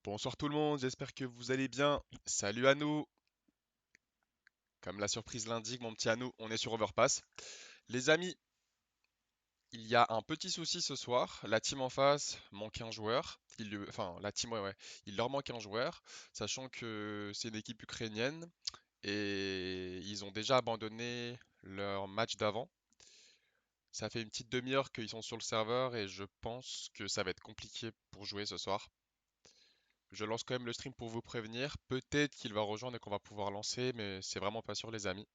Bonsoir tout le monde, j'espère que vous allez bien. Salut à nous. Comme la surprise l'indique, mon petit Anou, on est sur Overpass. Les amis, il y a un petit souci ce soir. La team en face manque un joueur. Enfin, la team, ouais. Il leur manque un joueur, sachant que c'est une équipe ukrainienne et ils ont déjà abandonné leur match d'avant. Ça fait une petite demi-heure qu'ils sont sur le serveur et je pense que ça va être compliqué pour jouer ce soir. Je lance quand même le stream pour vous prévenir. Peut-être qu'il va rejoindre et qu'on va pouvoir lancer, mais c'est vraiment pas sûr, les amis.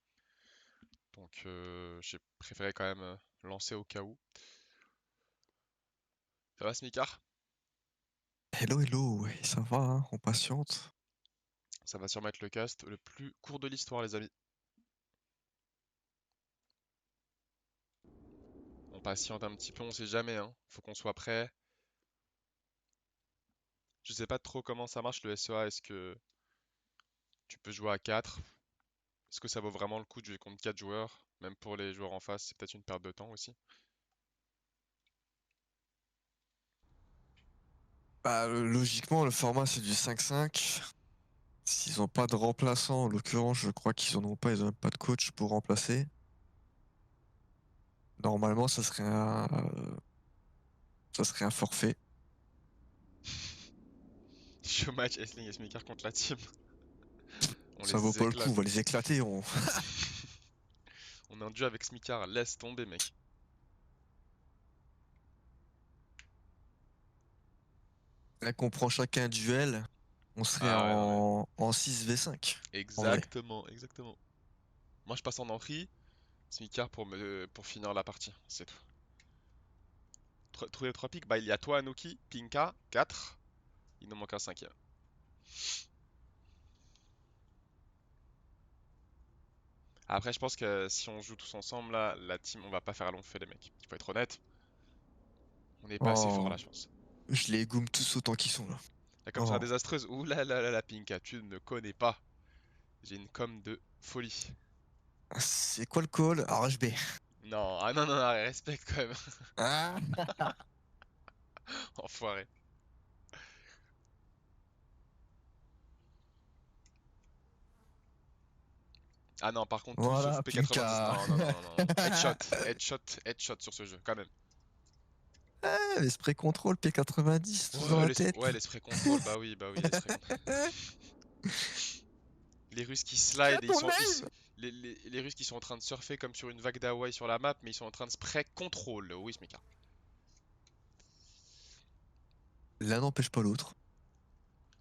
Donc j'ai préféré quand même lancer au cas où. Ça va, Smicard? Hello, hello, ouais, ça va, hein, on patiente. Ça va sûrement être le cast le plus court de l'histoire, les amis. On patiente un petit peu, on sait jamais, hein. Faut qu'on soit prêt. Je sais pas trop comment ça marche le SEA. Est-ce que tu peux jouer à 4? Est-ce que ça vaut vraiment le coup de jouer contre 4 joueurs? Même pour les joueurs en face, c'est peut-être une perte de temps aussi. Bah, logiquement, le format c'est du 5-5. S'ils ont pas de remplaçant, en l'occurrence, je crois qu'ils en ont pas, ils ont même pas de coach pour remplacer. Normalement, ça serait un forfait. Showmatch, Essling et Smicard contre la team. On Ça vaut les pas le coup, on va éclate. les éclater. On a un duo avec Smicard, laisse tomber, mec. Là qu'on prend chacun un duel, on serait Ah ouais, non mais. en 6v5, en vrai. Exactement, exactement. Moi je passe en amphi, Smicard pour finir la partie, c'est tout. Trouver 3 pics, bah il y a toi, Anuki, Pinka, 4. Il nous manque un cinquième. Après, je pense que si on joue tous ensemble, là, la team, on va pas faire long feu, les mecs. Il faut être honnête, on n'est pas assez fort là, Oh, je pense. je les goume tous autant qu'ils sont là. La com sera Oh, désastreuse. Ouh là là là, la Pinka, tu ne connais pas. J'ai une com de folie. c'est quoi le call? RHB. Non, ah non, non, non, respecte quand même. Ah, Enfoiré. Ah non, par contre, tout sauf voilà, P90. Pinka. Non, non, non, non, non, non. Headshot, headshot, headshot sur ce jeu, quand même. Ah, l'esprit contrôle P90, tous dans Ouais, la tête. l'esprit contrôle, bah oui, l'esprit contrôle. Les Russes qui Tu as slide et ton mail? les Russes qui sont en train de surfer comme sur une vague d'Hawaï sur la map, mais ils sont en train de spray contrôle. Oui, Smika. L'un n'empêche pas l'autre.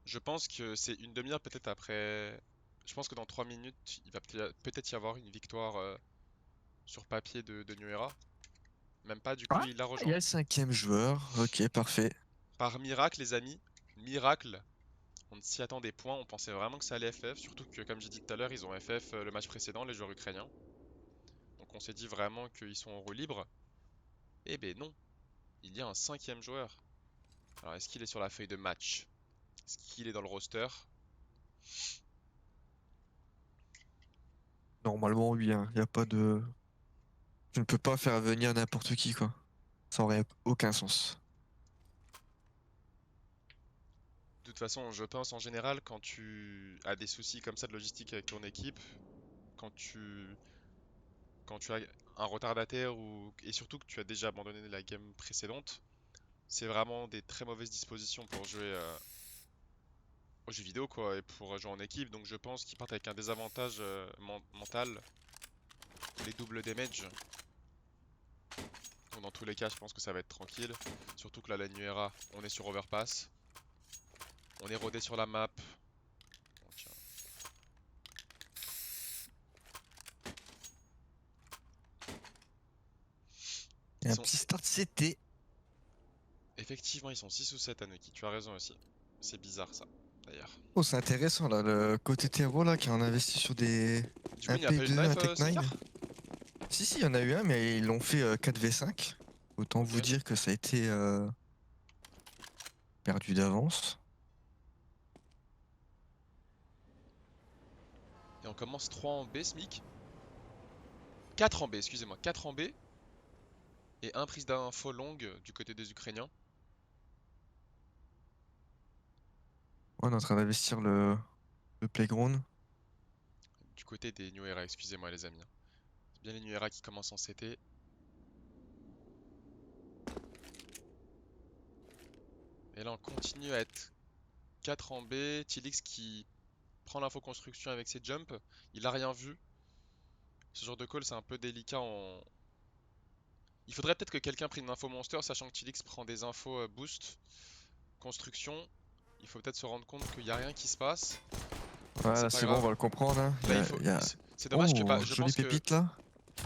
Je pense que c'est une demi-heure peut-être après. Je pense que dans 3 minutes, il va peut-être y avoir une victoire sur papier de New Era. Même pas, du coup, Ah, il la il y rejoint. a le cinquième joueur. Ok, parfait. Par miracle, les amis. Miracle. On ne s'y attendait point. On pensait vraiment que ça allait FF. Surtout que, comme j'ai dit tout à l'heure, ils ont FF le match précédent, les joueurs ukrainiens. Donc on s'est dit vraiment qu'ils sont en roue libre. Eh ben non. Il y a un cinquième joueur. Alors, est-ce qu'il est sur la feuille de match? Est-ce qu'il est dans le roster? Normalement, oui, hein, y a pas de. Tu ne peux pas faire venir n'importe qui, quoi. Ça aurait aucun sens. De toute façon, je pense en général, quand tu as des soucis comme ça de logistique avec ton équipe, quand tu, quand tu as un retardataire et surtout que tu as déjà abandonné la game précédente, c'est vraiment des très mauvaises dispositions pour jouer aux jeux vidéo quoi, et pour jouer en équipe. Donc je pense qu'ils partent avec un désavantage mental, les doubles damage. Donc dans tous les cas, je pense que ça va être tranquille. Surtout que là, la Nuera, on est sur Overpass. On est rodé sur la map. Donc, Et ils un sont petit start CT. effectivement, ils sont 6 ou 7 Anuki. Tu as raison aussi. C'est bizarre ça, d'ailleurs. Oh, c'est intéressant, là. Le côté terreau, là, qui en investi sur des. Du coup, Un il n'y a pas eu de P2, un knife, Tech 9. Smicard? Si, si, il y en a eu un, mais ils l'ont fait 4v5. Autant Ok. vous dire que ça a été perdu d'avance. Et on commence 3 en B, Smic. 4 en B, excusez-moi. 4 en B. Et un prise d'info longue du côté des Ukrainiens. On est en train d'investir le playground. Du côté des New Era, excusez-moi les amis. C'est bien les New Era qui commencent en CT. Et là on continue à être 4 en B. Tilix qui prend l'info construction avec ses jumps. Il a rien vu. Ce genre de call c'est un peu délicat en... Il faudrait peut-être que quelqu'un prenne une info monster, sachant que Tilix prend des infos boost, construction. Il faut peut-être se rendre compte qu'il n'y a rien qui se passe. Mais Ouais, c'est là, pas c'est bon, on grave. va le comprendre, hein. Là il faut... Il y a... C'est dommage que Oh, je jolie pense que... pépite là.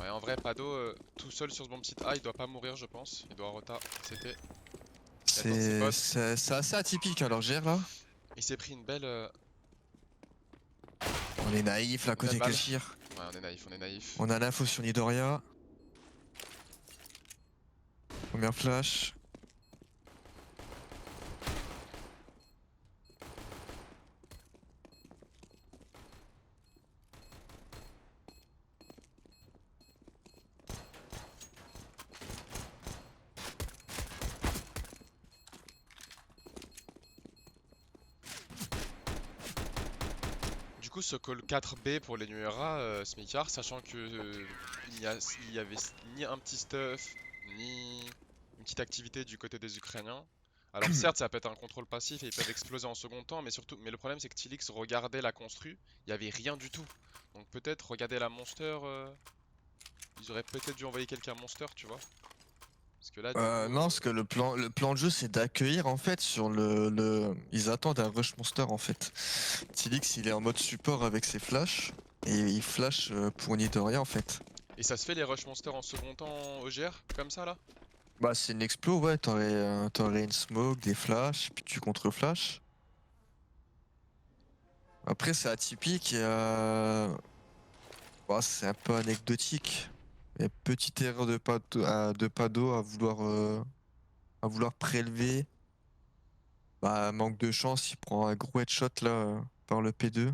Ouais, en vrai, Pado, tout seul sur ce bon petit A, il doit pas mourir, je pense. Il doit rota. C'était. Et attendre ses C'est potes. c'est assez atypique, alors gère là. Il s'est pris On est naïf là, une belle côté balle. Kelchir. Ouais, on est naïf, on est naïf. On a l'info sur Nidoria. Première flash. Du coup, ce call 4B pour les Nuera, Smikar, sachant que il y avait ni un petit stuff, ni une petite activité du côté des Ukrainiens. Alors certes, ça peut être un contrôle passif et ils peuvent exploser en second temps, mais surtout, mais le problème c'est que Tilix regardait la constru, il y avait rien du tout. Donc peut-être regarder la monster, ils auraient peut-être dû envoyer quelqu'un monster, tu vois. Parce que là, du coup, Non, parce que le plan de jeu c'est d'accueillir en fait sur Ils attendent un rush monster en fait. Tilix il est en mode support avec ses flashs et il flash pour Nidoria en fait. et ça se fait les rush monsters en second temps OGR, comme ça là? Bah c'est une explo, ouais, t'aurais une smoke, des flashs, puis tu contre-flash. Après c'est atypique et bah, c'est un peu anecdotique. Et petite erreur de Pado à vouloir prélever. Bah manque de chance, il prend un gros headshot là par le P2.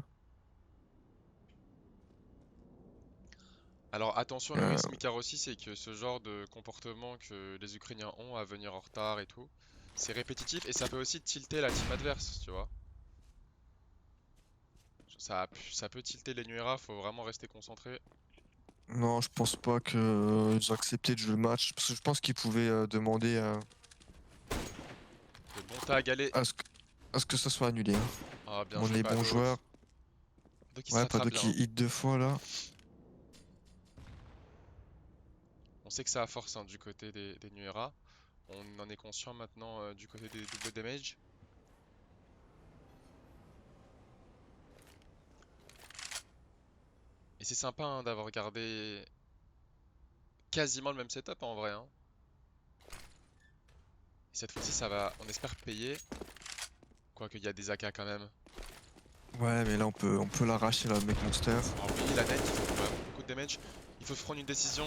Alors attention, le Euh, risque Mikar aussi, c'est que ce genre de comportement que les Ukrainiens ont à venir en retard et tout, c'est répétitif et ça peut aussi tilter la team adverse, tu vois. Ça peut tilter les Nuera, faut vraiment rester concentré. non, je pense pas que ils ont accepté de jouer le match parce que je pense qu'ils pouvaient demander Le bon tag, allez. à ce que ça soit annulé, hein. Ah, bien On joué est bons Pado. joueurs. Pado qui se Ouais, rattrape Pado bien, qui hein. hit 2 fois là. On sait que ça a force hein, du côté des Nuera. On en est conscient maintenant du côté des double damage. Et c'est sympa hein, d'avoir gardé quasiment le même setup en vrai, hein. Et cette fois-ci, ça va, on espère payer. Quoique il y a des AK quand même. Ouais, mais là on peut l'arracher là, le mec monster. Ah oui, la net, il faut vraiment beaucoup de damage. Il faut prendre une décision.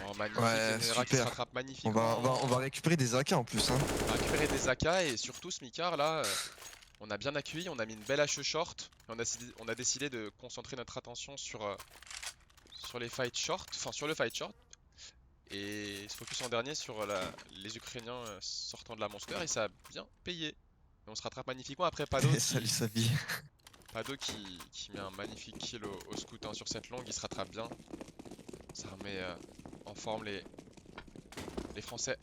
Oh, magnifique, les Ouais, Nuera qui se super. rattrapent On va, on va, on va magnifiquement. récupérer des AK en plus, hein. On va récupérer des AK et surtout Smikar là, on a bien accueilli, on a mis une belle HE short. Et on a décidé de concentrer notre attention sur les fights short, enfin sur le fight short. Et se focus en dernier sur les Ukrainiens sortant de la monster et ça a bien payé. Et on se rattrape magnifiquement après Pado Salut qui, sa vie. Pado qui met un magnifique kill au scout hein, sur cette longue, il se rattrape bien. Ça remet en forme les Français.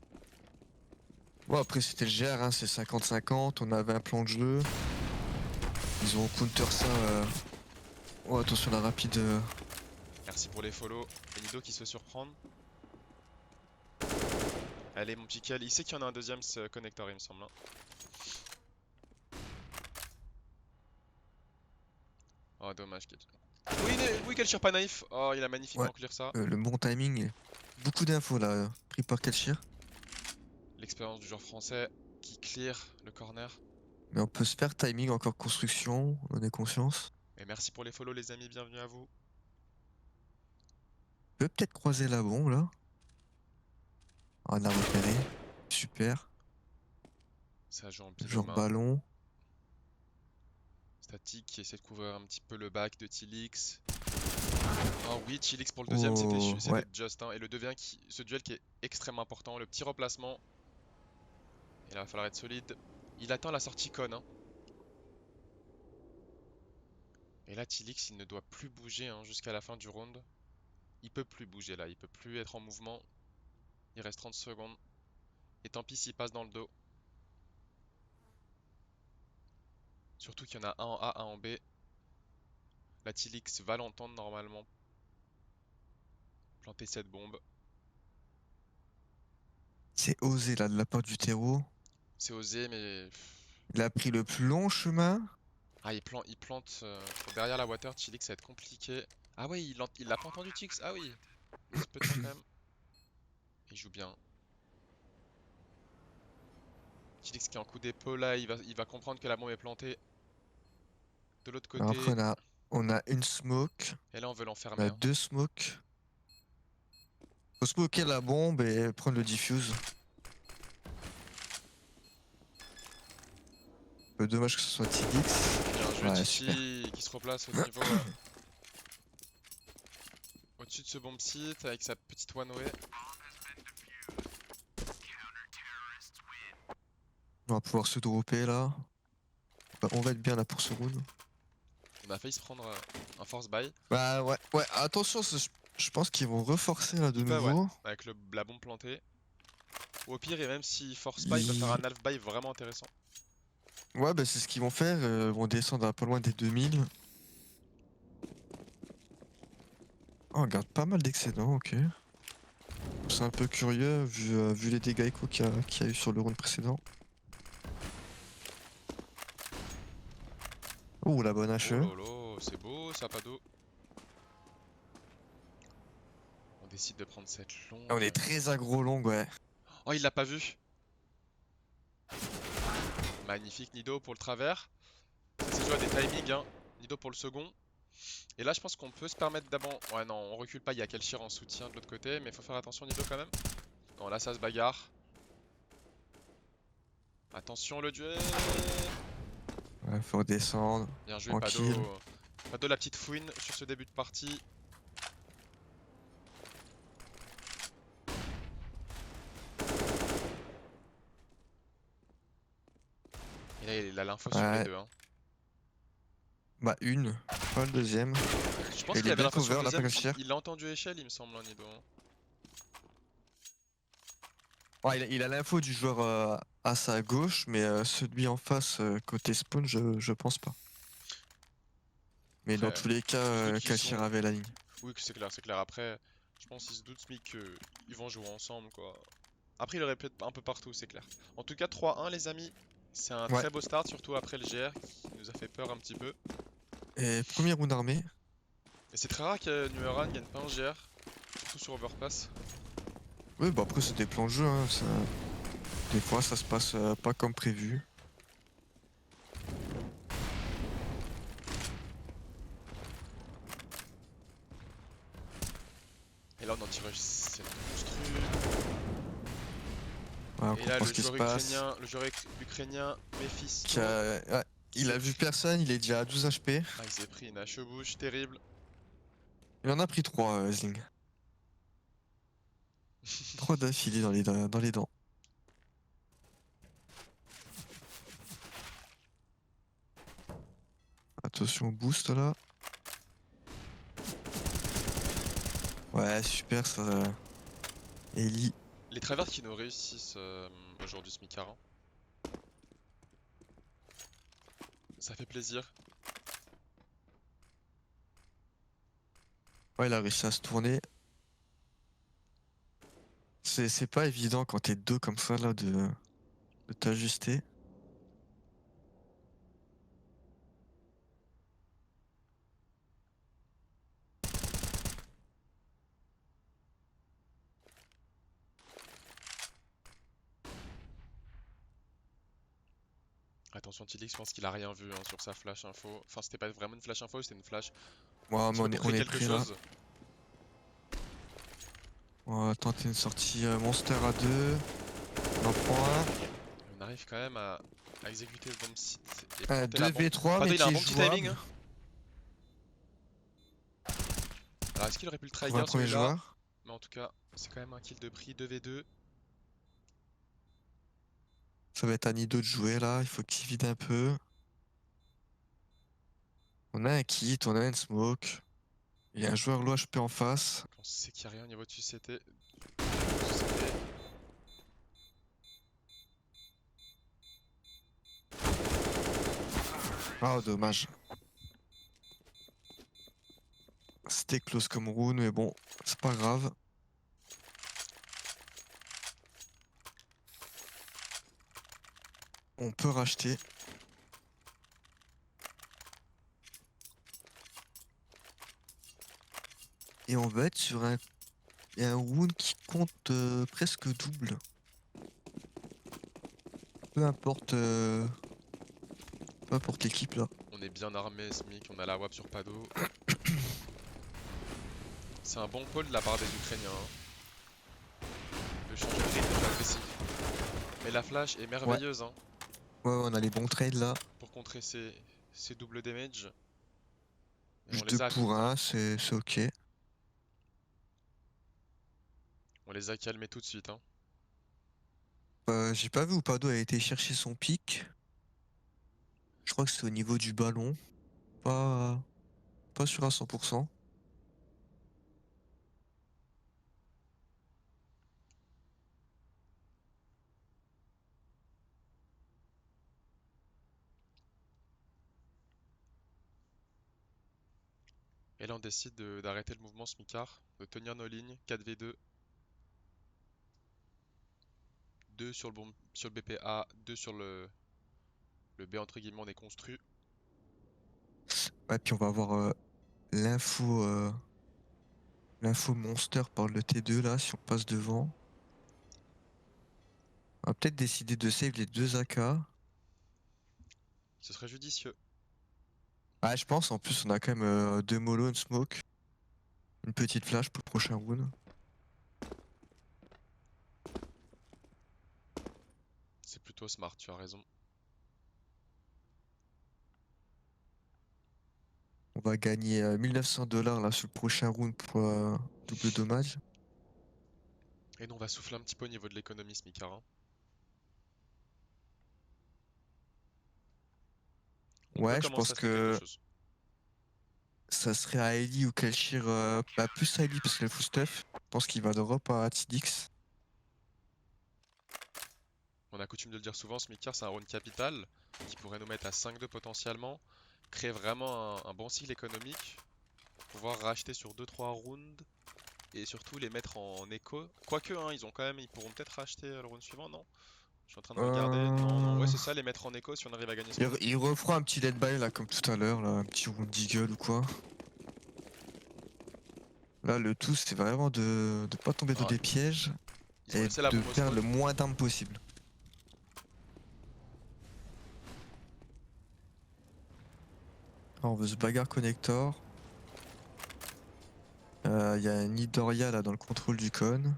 Bon, après c'était le GR, hein, c'est 50-50, on avait un plan de jeu. Ils ont counter ça. Oh, attention la rapide. Merci pour les follow. Benido qui se fait surprendre. Allez mon petit Kel, il sait qu'il y en a un deuxième ce connector il me semble, hein. Oh dommage Kel. Oui, oui Kelchir pas naïf. Oh il a Ouais, magnifiquement clear ça. le bon timing. Beaucoup d'infos là, pris par Kelchir. L'expérience du joueur français qui clear le corner. Mais on peut se faire timing encore construction, on en est conscience. Et merci pour les follow les amis, bienvenue à vous. On peut peut-être croiser la bombe là. Ah, on a repéré. Super. Ça joue en Genre binôme, hein. ballon. Statique qui essaie de couvrir un petit peu le back de Tilix. Oh oui, Tilix pour le deuxième, Oh, c'était ouais. just, hein. Et le devient ce duel qui est extrêmement important, le petit remplacement. Il va falloir être solide. Il attend la sortie con, hein. Et là, Tilix, il ne doit plus bouger hein, jusqu'à la fin du round. Il peut plus bouger là, il peut plus être en mouvement. Il reste 30 secondes. Et tant pis s'il passe dans le dos. Surtout qu'il y en a un en A, un en B. La Tilix va l'entendre normalement. Planter cette bombe. C'est osé là de la part du terreau. C'est osé, mais. Il a pris le plus long chemin. Ah, il plante derrière la water. Tilix, ça va être compliqué. Ah, ouais, il l'a pas entendu, Tix. Ah, oui. Il laisse peu de temps quand même. Il joue bien. Tilix qui est en coup d'épaule là, il va comprendre que la bombe est plantée. De l'autre Alors après, côté. on a une smoke. Et là, on veut On l'enfermer, a hein. deux smokes. Faut smoker la bombe et prendre le diffuse. Dommage que ce soit Tidix. Bien joué, Ouais, super. Titi, qui se replace au niveau. Au-dessus de ce bomb site avec sa petite one way. On va pouvoir se dropper là. Bah, on va être bien là pour ce round. On a failli se prendre un force buy. Bah ouais, ouais, attention, je pense qu'ils vont reforcer là de Il peut, ouais, nouveau. avec la bombe plantée. Ou au pire, et même s'il force pas, il peut faire Ils- un half buy vraiment intéressant. Ouais, bah c'est ce qu'ils vont faire. Ils vont descendre à pas loin des 2000. Oh, on garde pas mal d'excédents, ok. C'est un peu curieux vu les dégâts écho qu'il y a eu sur le round précédent. Oh, la bonne Oh HE. lolo, c'est beau, ça pas d'eau. On décide de prendre cette Ah, on longue. est très aggro long, ouais. Oh, il l'a pas vu. Magnifique Nido pour le travers. Ça s'est joué à des timings, hein. Nido pour le second. Et là, je pense qu'on peut se permettre d'abord. Ouais, non, on recule pas. Il y a Kelchir en soutien de l'autre côté. Mais faut faire attention, Nido, quand même. Non, là, ça se bagarre. Attention, le duel. Ouais, faut redescendre. Bien joué, Pado. Tranquille. Pado, la petite fouine sur ce début de partie. Et là, il a l'info sur les Ouais, deux, hein. bah une. Pas le deuxième. Je pense Et il qu'il est avait bien l'info sur couvert le là, pas deuxième. Kelchir. Il l'a entendu échelle, il me semble, hein, Nido, hein. Ouais, il a l'info du joueur à sa gauche, mais celui en face, côté spawn, je pense pas. Mais dans Après, tous les cas, il se doute qu'ils Kelchir sont. avait la ligne. Oui, que c'est clair, c'est clair. Après, je pense qu'ils se doutent, Smic, qu'ils vont jouer ensemble, quoi. Après, il aurait pu être un peu partout, c'est clair. En tout cas, 3-1, les amis. C'est un Ouais. très beau start, surtout après le GR qui nous a fait peur un petit peu. Et premier round armé. Et c'est très rare que Nueran gagne pas un GR, surtout sur Overpass. Oui, bah après c'est des plans de jeu, hein, des fois ça se passe pas comme prévu. Et là, on en tire c'est monstrueux. Ouais, on Et là, comprend ce qui se passe. Le joueur ukrainien Qui Mephisto, a- ouais, qui il s'est a vu pris. personne, il est déjà à 12 HP. Ah, il s'est pris une hache bouche terrible. Il en a pris 3, Zling. 3 d'affilée dans les dents. Attention au boost là. Ouais, super ça. Ellie. Les travers qui nous réussissent aujourd'hui, ce Micaro. Ça fait plaisir. Ouais, il a réussi à se tourner. C'est pas évident quand t'es deux comme ça là de t'ajuster. Attention, Tilix, je pense qu'il a rien vu hein, sur sa flash info. Enfin, c'était pas vraiment une flash info, c'était une flash. Ouais, Est-ce mais qu'il peut on créer est quelque prêt là. chose? On va tenter une sortie monster à 2. On en prend un. On arrive quand même à exécuter le bomb site et Un planter la bombe. 2v3 Pardon, mais il a qui un est bon petit timing, jouable hein. Alors, est-ce qu'il aurait pu le pour un trigger premier celui-là? joueur. Mais en tout cas, c'est quand même un kill de prix, 2v2. Ça va être à Nido de jouer là, il faut qu'il vide un peu. On a un kit, on a une smoke. Il y a un joueur loin HP en face. On sait qu'il n'y a rien au niveau de UCT. Ah, dommage. C'était close comme rune, mais bon, c'est pas grave. On peut racheter. Et on va être sur un rune qui compte presque double. Peu importe, peu importe l'équipe là. On est bien armé, Smic, on a la WAP sur Pado. C'est un bon call de la part des Ukrainiens. De changer de rythme, d'être agressif. Mais la flash est Ouais, merveilleuse ouais, on a les bons trades là. pour contrer ces doubles damage. Et on Juste 2 les a à pour court. 1, c'est ok. On les a calmés tout de suite. J'ai pas vu où Pado a été chercher son pic. Je crois que c'est au niveau du ballon. Pas, pas sûr à 100%. Et là on décide d'arrêter le mouvement Smicard, de tenir nos lignes, 4v2. 2 sur le BPA, 2 sur le B entre guillemets on est construit. Ouais, puis on va avoir l'info l'info monster par le T2 là, si on passe devant. On va peut-être décider de save les deux AK. Ce serait judicieux. Ah, je pense, en plus on a quand même deux mollo, une smoke. Une petite flash pour le prochain round. C'est plutôt smart, tu as raison. On va gagner 1900 $ là sur le prochain round pour double dommage. Et nous on va souffler un petit peu au niveau de l'économie Smicard. On peut Ouais, je commencer pense à se faire quelque que chose. ça serait à Ellie ou Kelshir. Bah, plus à Ellie parce qu'il a full stuff. Je pense qu'il va drop à Tidix. On a coutume de le dire souvent, Smicard c'est un round capital qui pourrait nous mettre à 5-2 potentiellement. Créer vraiment un bon cycle économique. Pouvoir racheter sur 2-3 rounds. Et surtout les mettre en écho. Quoique, ils pourront peut-être racheter le round suivant, non? Je suis en train de regarder. Non, non, ouais, Euh... c'est ça, les mettre en écho si on arrive à gagner ce round. Il refera un petit dead by là comme tout à l'heure, là, un petit round d'eagle ou quoi. Là, le tout, c'est vraiment de pas tomber dans Ah, des pièges ils ont et laissé la de bombe au perdre le spawn. moins d'armes possible. Alors, on veut se bagarre connector. Il y a un Nidoria là dans le contrôle du cône.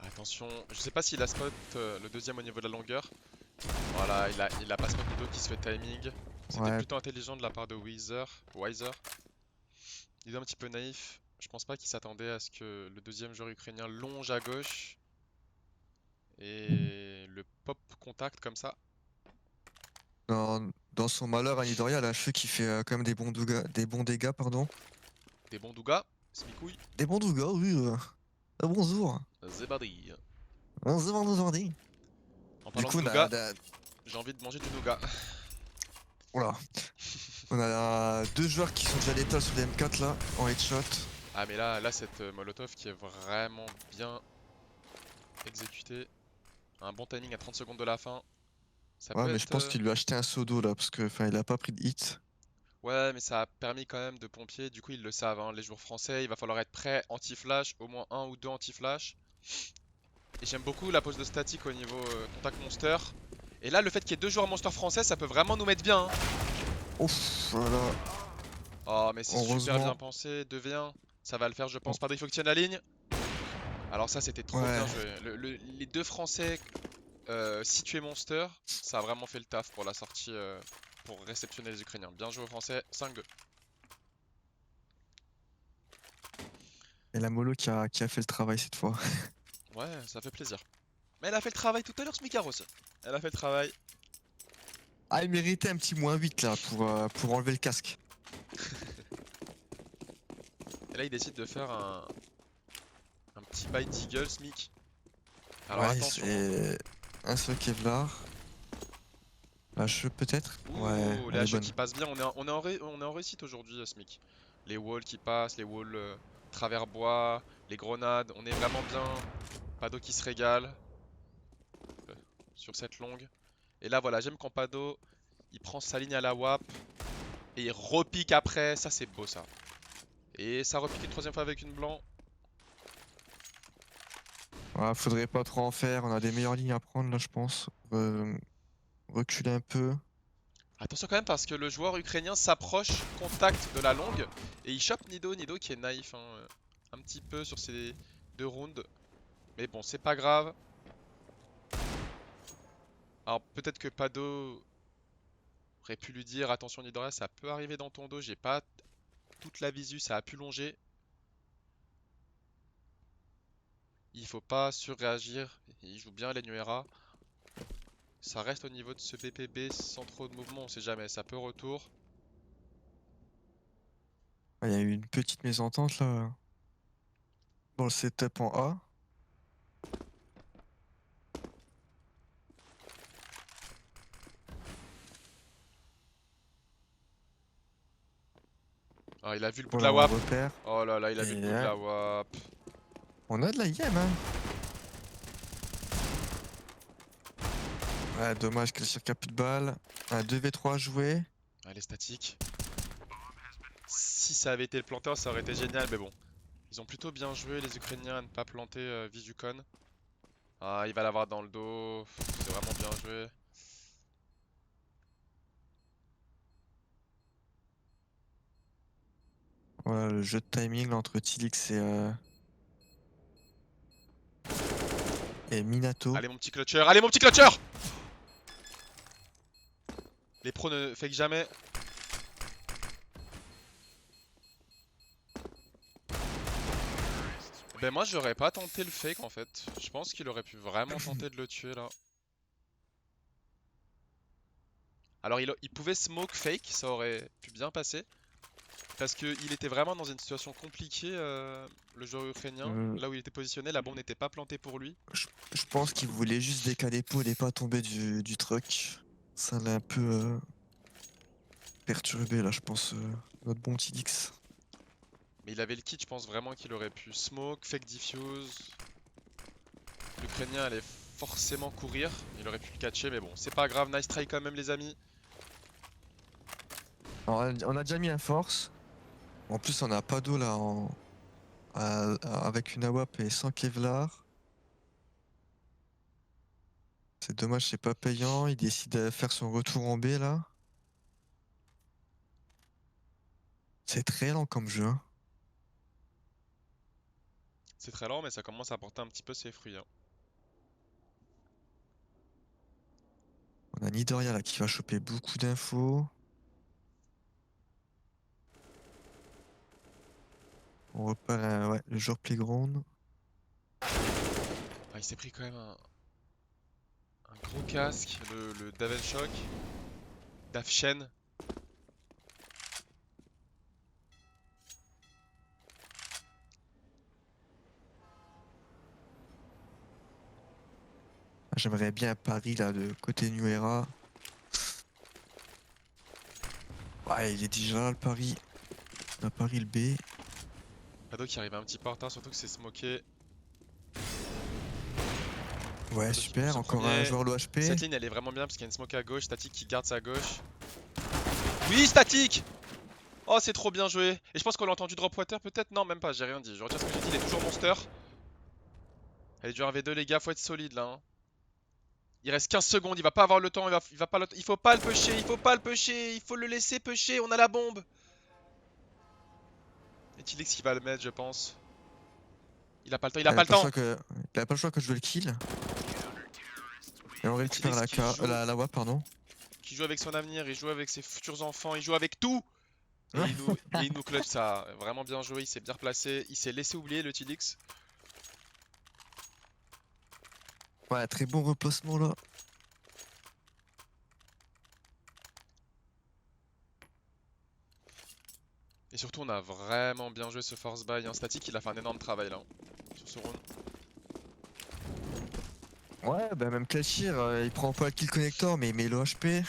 Attention, je sais pas s'il a spot le deuxième au niveau de la longueur. Voilà, il a pas spot Nido qui se fait timing. C'était Ouais, plutôt intelligent de la part de Wiser. Il est un petit peu naïf. Je pense pas qu'il s'attendait à ce que le deuxième joueur ukrainien longe à gauche et le pop contact comme ça. dans son malheur, un Nidoria a un cheveu qui fait quand même des bons dégâts, pardon. Des bons Dougas, Smikouille, Des bons dégâts, oui. Bonjour. Zebadi. On se demande aujourd'hui. En Du parlant de coup, nougat, j'ai envie de manger du nougat. Oula. On a deux joueurs qui sont déjà létals sur les M4 là, en headshot. Ah mais là cette Molotov qui est vraiment bien exécutée. Un bon timing à 30 secondes de la fin. Ça Ouais, peut mais je être... pense qu'il lui a acheté un seau d'eau là, parce que il a pas pris de hit. Ouais mais ça a permis quand même de pompier. Du coup ils le savent, les joueurs français. Il va falloir être prêt anti-flash. Au moins un ou deux anti-flash. Et j'aime beaucoup la pose de statique au niveau contact monster. Et là le fait qu'il y ait deux joueurs monster français ça peut vraiment nous mettre bien. Ouf, voilà. Oh mais c'est super bien Heureusement. pensé. 2v1. Ça va le faire je pense. Padri, il faut que tu tiennes la ligne. Alors ça c'était trop Ouais. bien joué. Les deux français situés monster, ça a vraiment fait le taf pour la sortie pour réceptionner les Ukrainiens. Bien joué aux Français, 5-2. Et la Molo qui a fait le travail cette fois. Ouais, ça fait plaisir. Mais elle a fait le travail tout à l'heure, Smikar aussi. Elle a fait le travail. Ah, il méritait un petit -8 là pour enlever le casque. Et là, il décide de faire un petit bite d'Eagle, Smik. Alors Ouais, attention, hein. c'est un seul Kevlar. La cheveux peut-être? Ouais, Ouh, les elle est HE bonne. qui passent bien. On est en réussite aujourd'hui, Smik. Les walls qui passent, les walls travers bois, les grenades. On est vraiment bien. Pado qui se régale euh, sur cette longue. Et là, voilà, j'aime quand Pado il prend sa ligne à la WAP et il repique après. Ça, c'est beau ça. Et ça repique une troisième fois avec une blanc. Ouais, faudrait pas trop en faire, on a des meilleures lignes à prendre là je pense. Reculer un peu. Attention quand même parce que le joueur ukrainien s'approche, contact de la longue et il chope Nido. Nido qui est naïf hein, un petit peu sur ces 2 rounds. Mais bon, c'est pas grave. Alors peut-être que Pado aurait pu lui dire attention Nidora, ça peut arriver dans ton dos. J'ai pas toute la visu, ça a pu longer. Il faut pas surréagir. Il joue bien les Nuera. Ça reste au niveau de ce BPB sans trop de mouvement, on sait jamais, ça peut retour. Il y a eu une petite mésentente là dans le setup en A. Ah, il a vu le bout de Voilà, la on WAP. repère. Oh là là, il a vu Et le bout de la WAP. on a de la IM hein. Ouais, dommage qu'elle cirque plus de balles. Un 2v3 joué. Allez, statique. Si ça avait été le planteur, ça aurait été génial, mais bon. Ils ont plutôt bien joué, les Ukrainiens, à ne pas planter Visucon. Ah, il va l'avoir dans le dos. C'est vraiment bien joué. Voilà, le jeu de timing là, entre Tilix et Minato. Allez, mon petit clutcher. Allez, mon petit clutcher! Les pros ne fake jamais. Ben moi, j'aurais pas tenté le fake en fait. Je pense qu'il aurait pu vraiment tenter de le tuer là. Alors, il pouvait smoke fake, ça aurait pu bien passer. Parce qu'il était vraiment dans une situation compliquée, le joueur ukrainien. Euh, Là où il était positionné, la bombe n'était pas plantée pour lui. je pense qu'il voulait juste décaler l'épaule et pas tomber du truck. Ça l'a un peu perturbé là, je pense, notre bon Tilix. Mais il avait le kit, je pense vraiment qu'il aurait pu smoke, fake diffuse. L'Ukrainien allait forcément courir. Il aurait pu le catcher, mais bon, c'est pas grave. Nice try quand même, les amis. Alors, on a déjà mis un force. En plus, on a pas d'eau là avec une AWAP et sans Kevlar. C'est dommage, c'est pas payant. Il décide de faire son retour en B là. C'est très lent comme jeu, hein. C'est très lent, mais ça commence à porter un petit peu ses fruits, hein. On a Nidoria là qui va choper beaucoup d'infos. On repart ouais, le joueur Playground. Ah, il s'est pris quand même un gros casque, le Davenshock. Dafshen. J'aimerais bien Paris là de côté New Era. Ouais, il est déjà là le Paris. On a Paris le B. Pado qui arrive un petit peu en retard, surtout que c'est smoké. Ouais, Pado qui super. pousse au Encore un premier. joueur l'OHP. Cette ligne elle est vraiment bien parce qu'il y a une smoke à gauche, Static qui garde sa gauche. Oui, Static! Oh, c'est trop bien joué. Et je pense qu'on l'a entendu drop water peut-être? Non, même pas, j'ai rien dit. Je retire ce que j'ai dit, il est toujours monster. Allez, du 1v2 les gars, faut être solide là, hein. Il reste 15 secondes, il va pas avoir le temps, il va pas il faut pas le pusher, il faut pas le pusher, il faut le laisser pusher, on a la bombe. Et Tilix qui va le mettre, je pense. Il a pas le temps, il a pas le temps. Il a pas le choix que je veux le kill. Et on récupère Tilix qui joue. la WAP, pardon. il joue avec son avenir, il joue avec ses futurs enfants, il joue avec tout. Et il nous clutch ça. Vraiment bien joué, il s'est bien replacé. Il s'est laissé oublier le Tilix. Ouais, très bon replacement là. Et surtout, on a vraiment bien joué ce force buy. Hein. Static, il a fait un énorme travail là, sur ce round. Ouais, bah même Klashir, il prend pas le kill connector, mais il met le HP.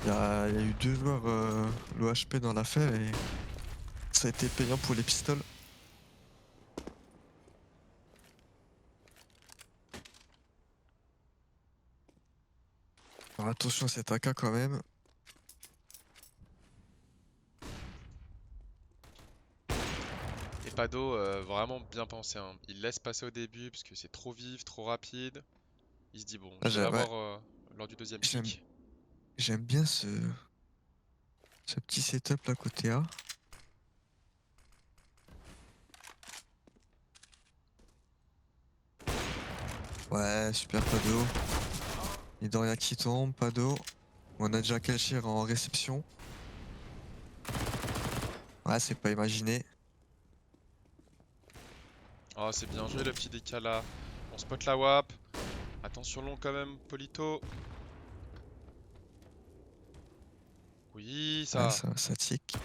Il y a eu 2 joueurs le HP dans l'affaire et ça a été payant pour les pistoles. Alors attention à cet AK quand même. Et Pado, vraiment bien pensé. Hein. Il laisse passer au début parce que c'est trop vif, trop rapide. Il se dit, bon, Ah, je vais ouais, l'avoir lors du deuxième j'aime pick. j'aime bien ce petit setup là côté A. Ouais, super Pado. Nidoria qui tombe, Pado. On a déjà Klashir en réception. Ouais, c'est pas imaginé. Oh, c'est bien joué le petit décal là. On spot la WAP. Attention long quand même, Polito. Oui, Ouais, ça. ça tic.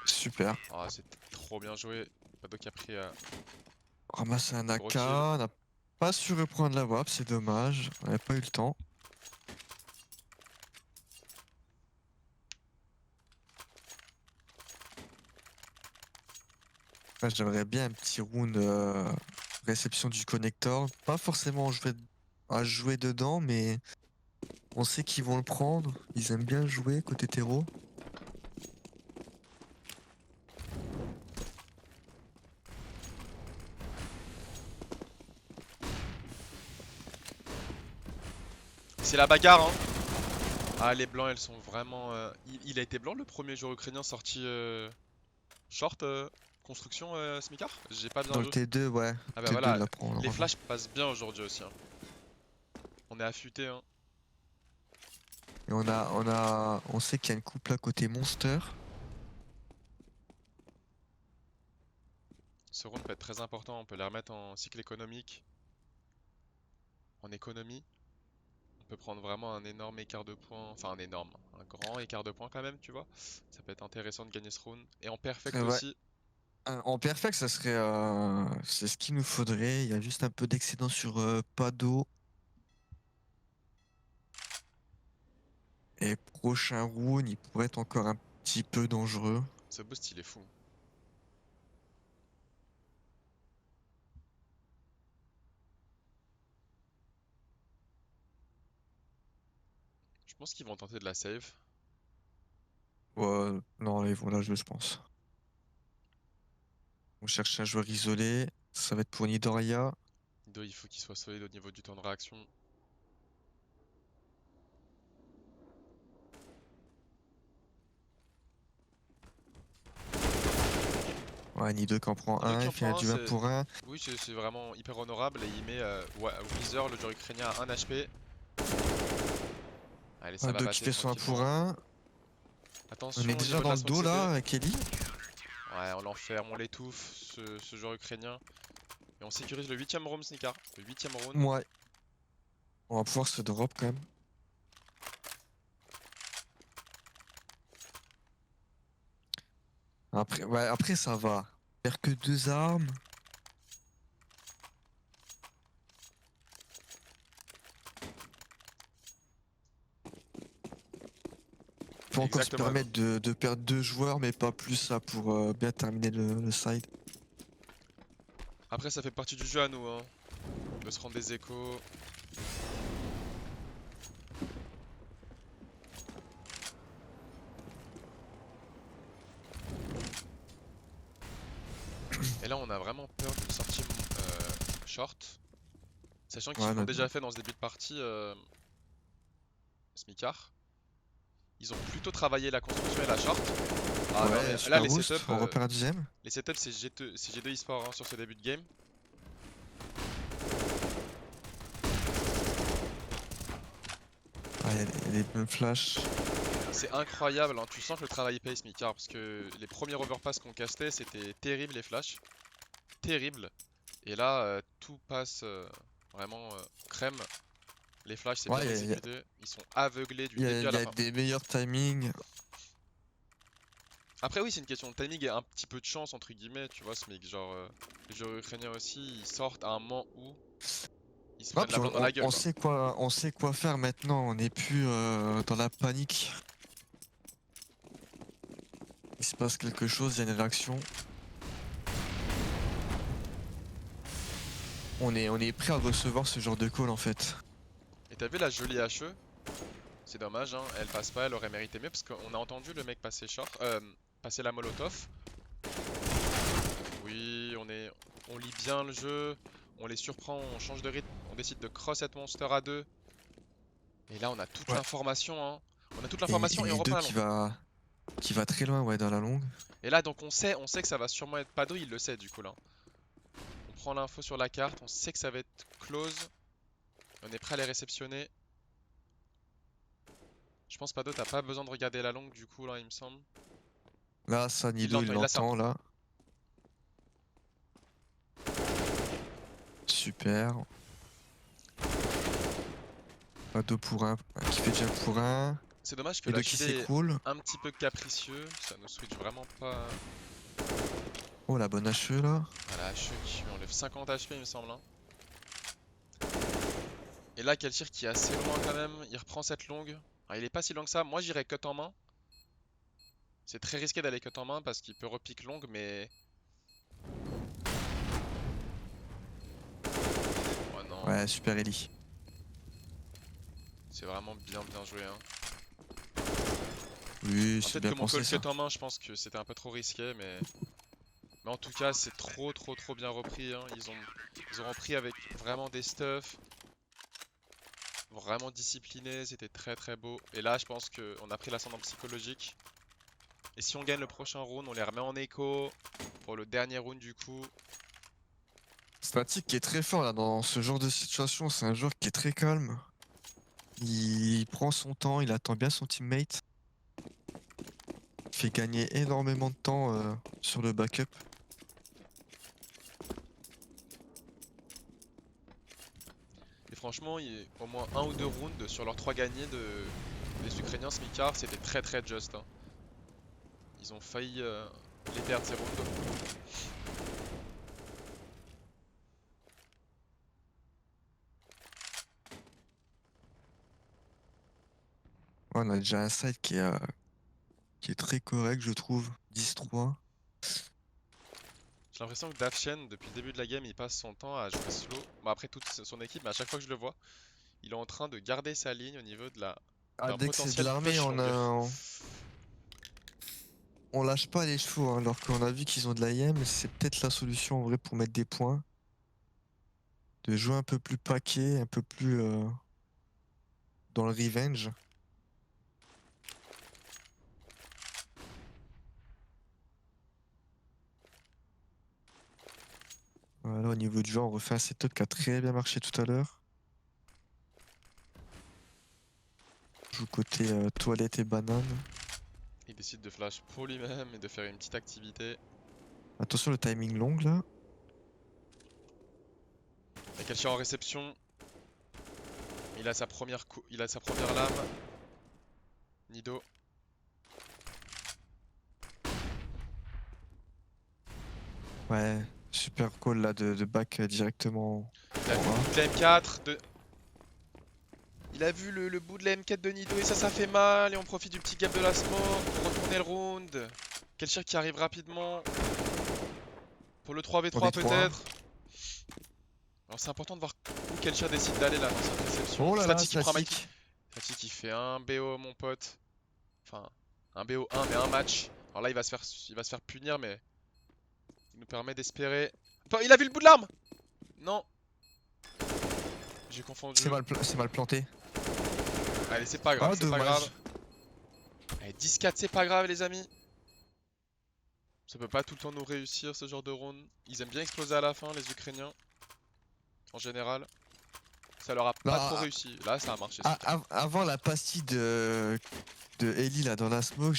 Super. Oh, c'était trop bien joué. Pado qui a pris Ramasser un gros AK, kill. on n'a pas su reprendre la WAP, c'est dommage. On n'a pas eu le temps. Ouais, j'aimerais bien un petit round réception du connector. Pas forcément à jouer dedans, mais on sait qu'ils vont le prendre. Ils aiment bien jouer côté terreau. C'est la bagarre, hein. Ah, les blancs, elles sont vraiment. Il a été blanc le premier joueur ukrainien sorti short construction Smikar? J'ai pas bien Dans le vu. T2, ouais. Ah bah T2, il voilà, la prend les normalement. flashs passent bien aujourd'hui aussi. Hein. On est affûté, hein. Et on sait qu'il y a une couple à côté Monster. Ce round peut être très important, on peut les remettre en cycle économique. En économie, on peut prendre vraiment un énorme écart de points, enfin un grand écart de points quand même, tu vois. Ça peut être intéressant de gagner ce round. Et en perfect Ouais. aussi, En perfect, ça serait, c'est ce qu'il nous faudrait. Il y a juste un peu d'excédent sur Pado. Et prochain round, il pourrait être encore un petit peu dangereux. ce boost il est fou. Je pense qu'ils vont tenter de la save. Ouais, non, ils vont la jouer, je pense. On cherche un joueur isolé. Ça va être pour Nidoria. Nido, il faut qu'il soit solide au niveau du temps de réaction. Ouais, Nido qui en prend Nido un. qui Il en fait un prend un, du 1 pour 1. oui, c'est vraiment hyper honorable et il met Weezer, le joueur ukrainien, à 1 HP. Allez, ça va Pado qui passer fait son 1 pour tranquillement. 1. On est Attention au déjà niveau de dans la le smoke dos CT. là avec Ellie. Ouais, on l'enferme, on l'étouffe, ce joueur ukrainien. Et on sécurise le 8ème round, Sneaker. Le 8ème round. Ouais. On va pouvoir se drop quand même. Après, ouais, après ça va. Faire que 2 armes. Faut encore se Exactement. permettre de perdre 2 joueurs, mais pas plus là pour bien terminer le side. Après, ça fait partie du jeu à nous, hein. De se rendre des échos. Et là, on a vraiment peur d'une sortie short. Sachant qu'ils Ouais, l'ont déjà fait dans ce début de partie, Smikar. Ils ont plutôt travaillé la construction et la short. Ah non, ouais, mais là, super boost. On repère un deuxième. les setups c'est G2 eSport hein, sur ce début de game. Ah, y a des bonnes flashs. C'est incroyable, hein. Tu sens que le travail paye, Smicard, parce que les premiers overpass qu'on castait, c'était terrible les flashs. Terrible. Et là, tout passe vraiment crème. Les flashs, c'est bien Ouais, exécuté. Ils sont aveuglés du y a, début à y la a fin. des meilleurs timings. Après, oui, c'est une question de timing et un petit peu de chance, entre guillemets, tu vois, Smic. Genre, les joueurs ukrainiens aussi, ils sortent à un moment où ils se Non, prennent la puis blinde dans la gueule, on quoi. sait on sait quoi faire maintenant. On n'est plus dans la panique. Il se passe quelque chose, il y a une réaction. On est prêt à recevoir ce genre de call en fait. Et t'as vu la jolie HE? C'est dommage, hein, elle passe pas, elle aurait mérité mieux parce qu'on a entendu le mec passer short, passer la molotov. Oui, on lit bien le jeu, on les surprend, on change de rythme, on décide de cross cette monster à deux. Et là, on a toute Ouais. l'information, hein. On a toute Et l'information et on reprend Nido la longue. qui va très loin ouais, dans la longue. Et là, donc on sait que ça va sûrement être Pado, il le sait du coup là. On prend l'info sur la carte, on sait que ça va être close. On est prêt à les réceptionner. Je pense Pado, t'as pas besoin de regarder la longue du coup là, il me semble. Là, ça, Il Nido, il l'entend, il la sent. l'entend là. Super. Pas 2 pour 1. Qui fait déjà pour 1. C'est dommage que Nido qui l'HUD est s'écroule. un petit peu capricieux, ça ne switch vraiment pas. Oh, la bonne HE là. Voilà, HE qui lui enlève 50 HP il me semble, hein. Et là, Kelchir qui est assez loin quand même, il reprend cette longue. Ah, il est pas si loin que ça, moi j'irais cut en main. C'est très risqué d'aller cut en main parce qu'il peut repique longue, mais... Oh non, Ouais, super Ellie. c'est vraiment bien joué, hein. Oui, Ah, c'est peut-être bien que mon pensé call ça. cut en main, je pense que c'était un peu trop risqué, mais en tout cas, c'est trop bien repris, hein. Ils ont repris avec vraiment des stuffs, vraiment disciplinés, c'était très beau. Et là, je pense qu'on a pris l'ascendant psychologique. Et si on gagne le prochain round, on les remet en écho pour le dernier round du coup. Static qui est très fort là dans ce genre de situation. C'est un joueur qui est très calme. Il prend son temps, il attend bien son teammate. Il fait gagner énormément de temps sur le backup. Et franchement, au moins un ou deux rounds sur leurs trois gagnés des Ukrainiens Smikar, c'était très just, hein. Ils ont failli les perdre ces rounds. Ouais, on a déjà un side qui est très correct, je trouve. 10-3. J'ai l'impression que Dafchen, depuis le début de la game, il passe son temps à jouer slow. Bon, après toute son équipe, mais à chaque fois que je le vois, il est en train de garder sa ligne au niveau Ah, d'un dès que c'est de potentiel l'armée, push long. on lâche pas les chevaux, hein, alors qu'on a vu qu'ils ont de la l'AIM. C'est peut-être la solution en vrai pour mettre des points. De jouer un peu plus paquet, un peu plus dans le revenge. Voilà, au niveau du jeu, on refait un setup qui a très bien marché tout à l'heure. On joue côté toilette et banane. Il décide de flash pour lui-même et de faire une petite activité. Attention le timing long là. Et Kelcher en réception. Il a sa première lame. Nido. Ouais, super call là de back directement Il a en vu le A. bout de la M4 de... Il a vu le bout de la M4 de Nido et ça fait mal. Et on profite du petit gap de la smoke pour retourner le round. Kelcher qui arrive rapidement. Pour le 3v3 3v3. peut-être. Alors c'est important de voir où Kelcher décide d'aller là dans cette réception. Oh là là, Static qui prend un Mikey. statique. Static qui fait un BO mon pote. Enfin, un BO1 mais un match. Alors là il va se faire punir mais il nous permet d'espérer. Attends, il a vu le bout de l'arme. Non. J'ai confondu. C'est mal planté. Allez, c'est pas grave, Ah, c'est pas grave. dommage. Allez, 10-4, c'est pas grave, les amis. Ça peut pas tout le temps nous réussir ce genre de round. Ils aiment bien exploser à la fin, les Ukrainiens. En général. ça leur a pas trop Là, réussi. Là, ça a marché ce week-end. avant la pastille de Ellie là dans la smoke,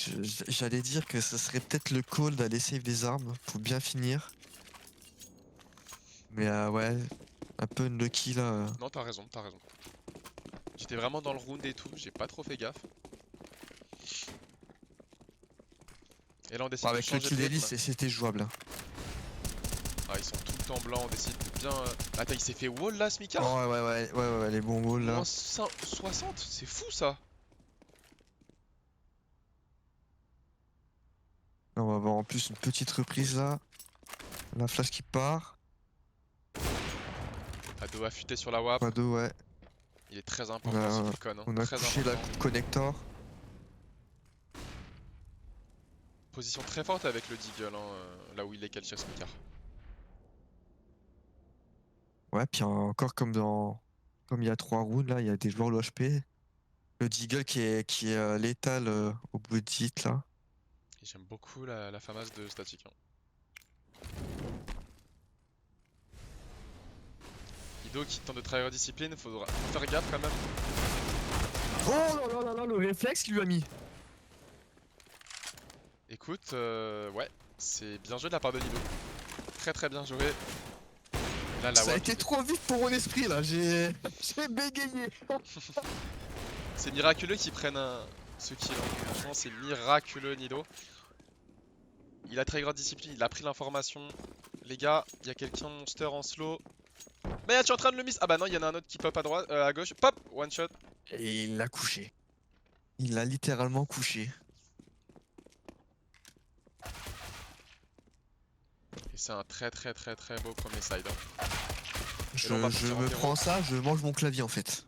j'allais dire que ce serait peut-être le call d'aller save des armes pour bien finir. Mais ouais, un peu unlucky là. Non, t'as raison, t'as raison. J'étais vraiment dans le round et tout, j'ai pas trop fait gaffe. Et là, on Bon, décide de avec le changer kill de d'Ellie, rythme. c'était jouable. Ah, ils sont tout le temps blancs, on décide de bien. Attends, il s'est fait wall là, Oh, Smicard? ouais, les bons walls là. Moins 60, c'est fou ça! Là, on va avoir en plus une petite reprise là. La flash qui part. Ado affûté sur la WAP, Quado, ouais. il est très On important ce a, beacon, hein. on a Très couché la important. connector. Position très forte avec le Deagle, hein, là où il est Kelcher Smicard. Ouais, puis encore comme il y a 3 rounds là, il y a des joueurs low HP. Le Deagle qui est létal au bout de hit là. Et j'aime beaucoup la FAMAS de Static, hein. Ido qui tente de trahir discipline, faut faire gaffe quand même. Oh là là, le réflexe qu'il lui a mis. Écoute, ouais, c'est bien joué de la part de Nido. Très très bien joué. Là, la Ça a WAP, été trop vite pour mon esprit là, j'ai bégayé. c'est miraculeux qu'ils prennent ce kill, hein. Franchement, c'est miraculeux, Nido. Il a très grande discipline, il a pris l'information. Les gars, il y a quelqu'un monster en slow. Mais tu es en train de le miss. Ah bah non, il y en a un autre qui pop à droite, à gauche. Pop, one shot. Et il l'a couché. Il l'a littéralement couché. Et c'est un très très très très beau premier side, hein. Et Je, là, on va je partir en me terreau. prends ça, je mange mon clavier en fait.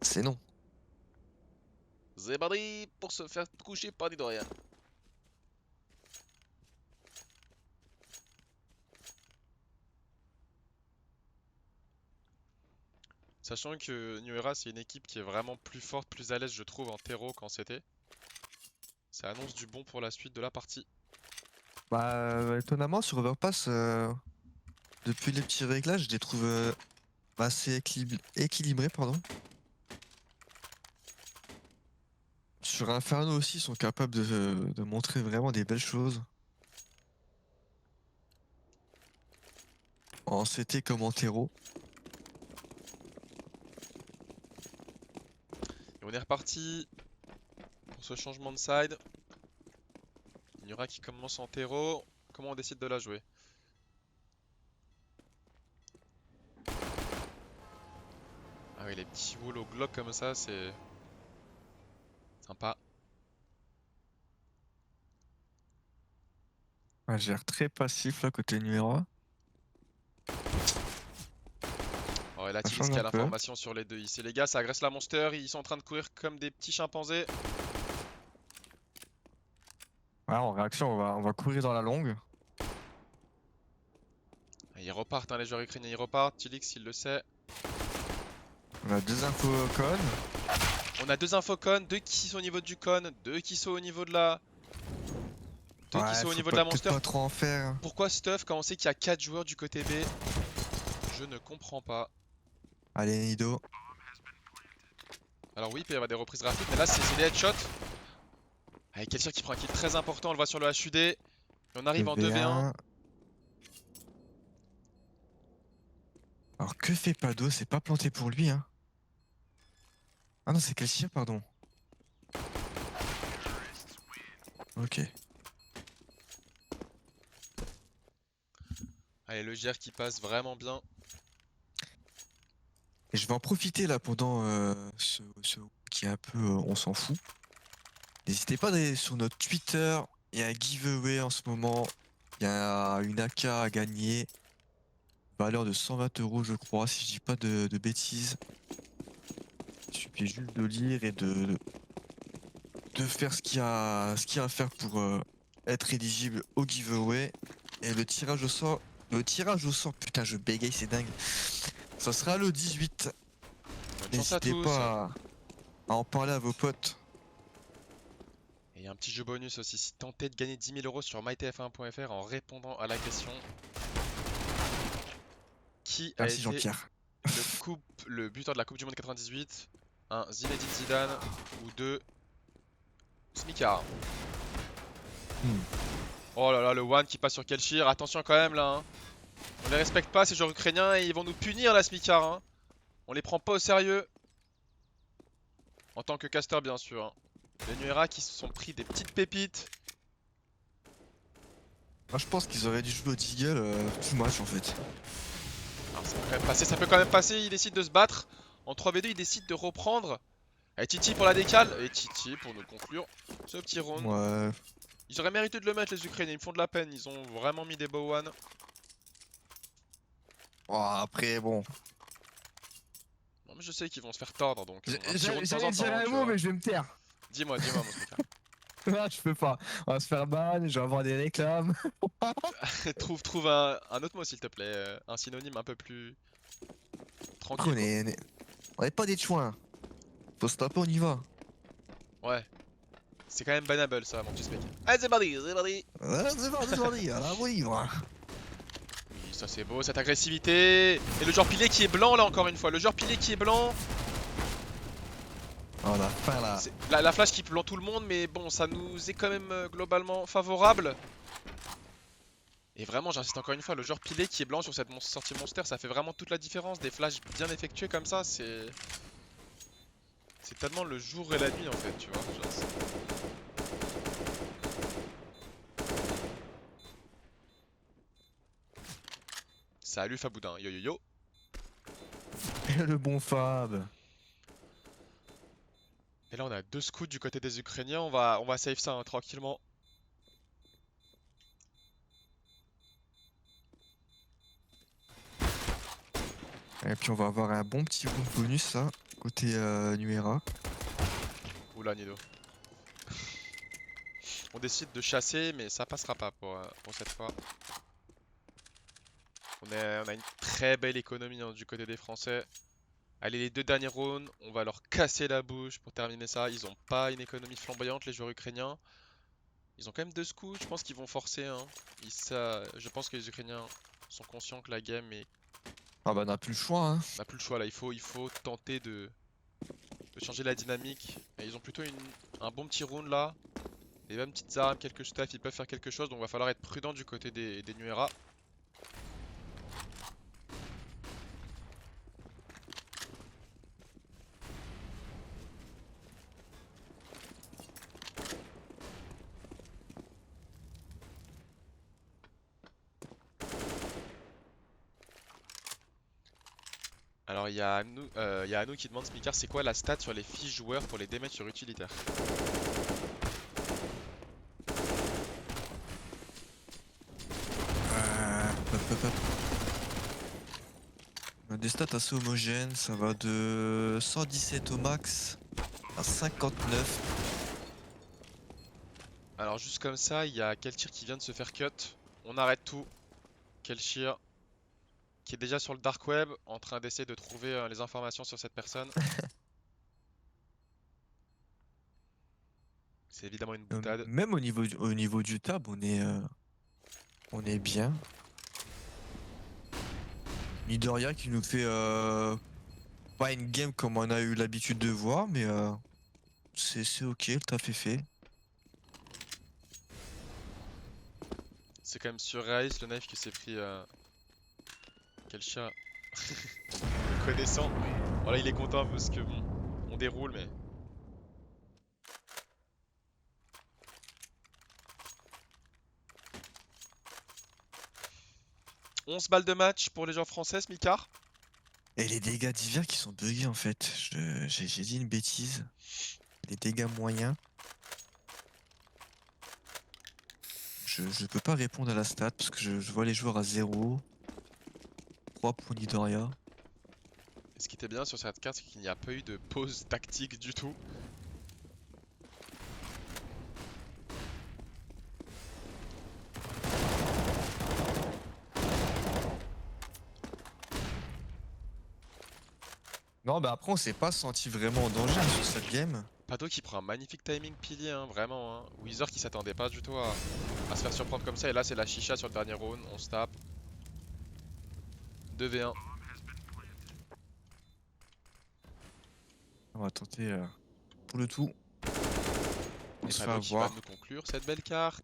C'est non. Zebari pour se faire coucher par Nidorian. Sachant que New Era, c'est une équipe qui est vraiment plus forte, plus à l'aise, je trouve, en terreau qu'en CT. Ça annonce du bon pour la suite de la partie. Bah étonnamment sur Overpass, depuis les petits réglages, je les trouve assez équilibrés, pardon. Sur Inferno aussi, ils sont capables de montrer vraiment des belles choses. En CT comme en terreau. Et on est reparti pour ce changement de side. Il y aura qui commence en terreau. Comment on décide de la jouer? Ah oui, les petits walls au Glock comme ça, c'est sympa. Ouais, j'ai l'air très passif là côté numéro 1. Oh, et là, Ça Tilis change qui a un peu. l'information sur les deux ici. Les gars, ça agresse la monster. Ils sont en train de courir comme des petits chimpanzés. Ouais, en réaction, on va courir dans la longue. Ils repartent, hein, les joueurs ukrainiens, ils repartent. Tilix, il le sait. On a 2 infos con. On a deux infocons, deux qui sont au niveau du con, deux qui sont au niveau de la. Deux qui Ouais, sont au faut niveau de pas la peut-être monster. pas trop en faire. Pourquoi stuff quand on sait qu'il y a 4 joueurs du côté B? Je ne comprends pas. Allez, Nido. Alors oui, il peut y avoir des reprises rapides, mais là c'est des headshots. Avec quelqu'un qui prend un kill très important, on le voit sur le HUD. Et on arrive en 2v1. 2v1. Alors que fait Pado? C'est pas planté pour lui, hein. Ah non, c'est Kelsier, pardon. Ok. Allez, le GR qui passe vraiment bien. Et je vais en profiter là pendant ce qui est un peu on s'en fout. N'hésitez pas d'aller sur notre Twitter. Il y a un giveaway en ce moment. Il y a une AK à gagner. Valeur de 120 € je crois, si je dis pas de bêtises. Il suffit juste de lire et de faire ce qu'il y a à faire pour être éligible au giveaway. Et le tirage au sort, putain je bégaye, c'est dingue. Ça sera le 18. Bonne chance à N'hésitez tous. pas à en parler à vos potes. Et il y a un petit jeu bonus aussi. Si tentez de gagner 10 000 € sur mytf1.fr en répondant à la question. Qui a Merci été Jean-Pierre. le buteur de la Coupe du Monde 98, un Zinedine Zidane ou deux Smikar. Hmm. Oh là là, le one qui passe sur Kelchir, attention quand même là. Hein. On les respecte pas ces joueurs ukrainiens et ils vont nous punir la Smikar. Hein. On les prend pas au sérieux. En tant que caster bien sûr. Hein. Les Nuera qui se sont pris des petites pépites. Moi, je pense qu'ils auraient dû jouer au Deagle tout match en fait. Alors, ça peut quand même passer, ça peut quand même passer, il décide de se battre. En 3v2, il décide de reprendre. Et Titi pour la décale. Et Titi pour nous conclure ce petit round. Ouais. Ils auraient mérité de le mettre les Ukrainiens, ils me font de la peine. Ils ont vraiment mis des beaux one. Oh, après, bon. Non mais je sais qu'ils vont se faire tordre donc un petit J'allais round de temps j'allais en dire temps, un tu mot, vois. mais je vais me taire. Dis-moi mon Smikar. Ah, je peux pas. On va se faire ban, je vais avoir des réclames. trouve un autre mot s'il te plaît. Un synonyme un peu plus Après, tranquille quoi. on est pas des chouins. Faut se taper, on y va. Ouais. C'est quand même banable ça mon petit Smikar. Allez c'est parti, c'est parti. Ouais, c'est parti, à la livre. Oui, ça c'est beau, cette agressivité. Et le joueur pilier qui est blanc là encore une fois. Le joueur pilier qui est blanc. Oh, la fin là. La flash qui plante tout le monde, mais bon, ça nous est quand même globalement favorable. Et vraiment, j'insiste encore une fois, le joueur pilé qui est blanc sur cette sortie monster, ça fait vraiment toute la différence. Des flashs bien effectués comme ça, c'est tellement le jour et la nuit en fait, tu vois. Genre, salut Faboudin, yo yo yo. Le bon Fab. Et là, on a deux scouts du côté des Ukrainiens, on va save ça hein, tranquillement. Et puis on va avoir un bon petit round bonus là, côté Nuera. Oula Nido. On décide de chasser, mais ça passera pas pour cette fois. On a une très belle économie hein, du côté des Français. Allez, les deux derniers rounds, on va leur casser la bouche pour terminer ça. Ils ont pas une économie flamboyante, les joueurs ukrainiens. Ils ont quand même deux scouts, je pense qu'ils vont forcer. Hein. Je pense que les Ukrainiens sont conscients que la game est... Ah bah on a plus le choix hein. On n'a plus le choix là, il faut tenter de changer la dynamique. Et ils ont plutôt un bon petit round là. Des bonnes petites armes, quelques stuff, ils peuvent faire quelque chose. Donc il va falloir être prudent du côté des Nuera. Alors il y a Anou qui demande Smikar, c'est quoi la stat sur les fiches joueurs pour les damage sur utilitaire? Hop. On a des stats assez homogènes, ça va de 117 au max à 59. Alors juste comme ça, il y a Kelchir qui vient de se faire cut. On arrête tout. Kelchir qui est déjà sur le dark web en train d'essayer de trouver les informations sur cette personne. C'est évidemment une boutade. Même au niveau du tab, on est bien. Midoriya qui nous fait pas une game comme on a eu l'habitude de voir, mais c'est ok, le taf est fait. C'est quand même surréaliste le knife qui s'est pris Kelchir. Le connaissant. Voilà, il est content parce que bon, on déroule mais... 11 balles de match pour les joueurs français, Smikar. Et les dégâts divers qui sont buggés en fait. J'ai dit une bêtise. Les dégâts moyens. Je peux pas répondre à la stat parce que je vois les joueurs à 0. 3 pour Nidoria. Ce qui était bien sur cette carte, c'est qu'il n'y a pas eu de pause tactique du tout. Non, bah après, on s'est pas senti vraiment en danger sur cette game. Pado qui prend un magnifique timing pilier, hein, vraiment. Hein. Wizard qui s'attendait pas du tout à se faire surprendre comme ça. Et là, c'est la chicha sur le dernier round. On se tape. 2v1. On va tenter pour le tout. On Et se fait Pano qui va avoir. nous conclure cette belle carte.